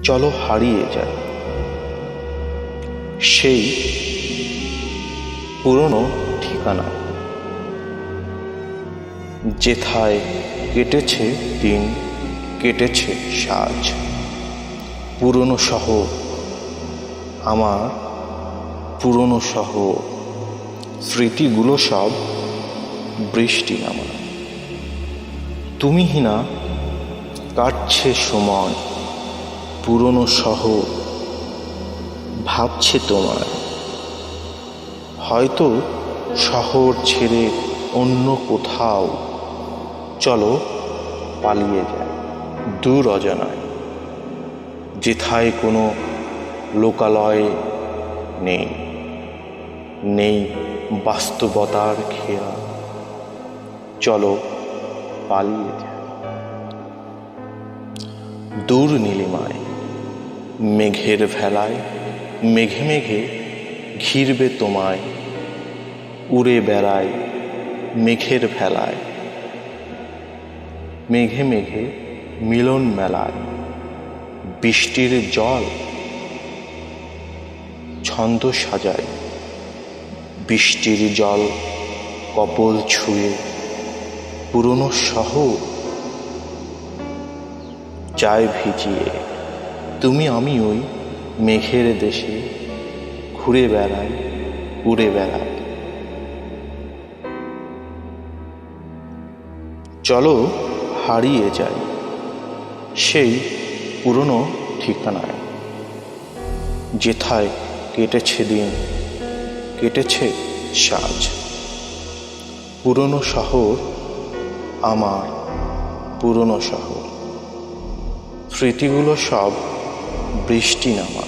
চলো হারিয়ে যাই সেই পুরনো ঠিকানায়, যেথায় কেটেছে দিন, কেটেছে সাজ। পুরনো শহর, আমার পুরনো শহর, স্মৃতিগুলো সব বৃষ্টি আমার। তুমিহীনা কাটছে সময়, পুরনো শহর ভাবছে তোমায়। হয়তো শহর ছেড়ে অন্য কোথাও চলো পালিয়ে যায় দূর অজানায়, যেথায় কোনো লোকালয় নেই, নেই বাস্তবতার খেয়া। চলো পালিয়ে যায় দূর নীলিমায়, মেঘের ভেলায়, মেঘে মেঘে ঘিরবে তোমায়। উড়ে বেড়ায় মেঘের ভেলায়, মেঘে মেঘে মিলন মেলায়। বৃষ্টির জল ছন্দ সাজায়, বৃষ্টির জল কপোল ছুঁয়ে। পুরনো শহর যায় ভিজিয়ে। তুমি আমি ওই মেঘের দেশে ঘুরে বেড়াই, উড়ে বেড়াই। চলো হারিয়ে যাই সেই পুরনো ঠিকানায়, যেথায় কেটেছে দিন, কেটেছে সাজ। পুরনো শহর, আমার পুরনো শহর, স্মৃতিগুলো সব বৃষ্টি নামা।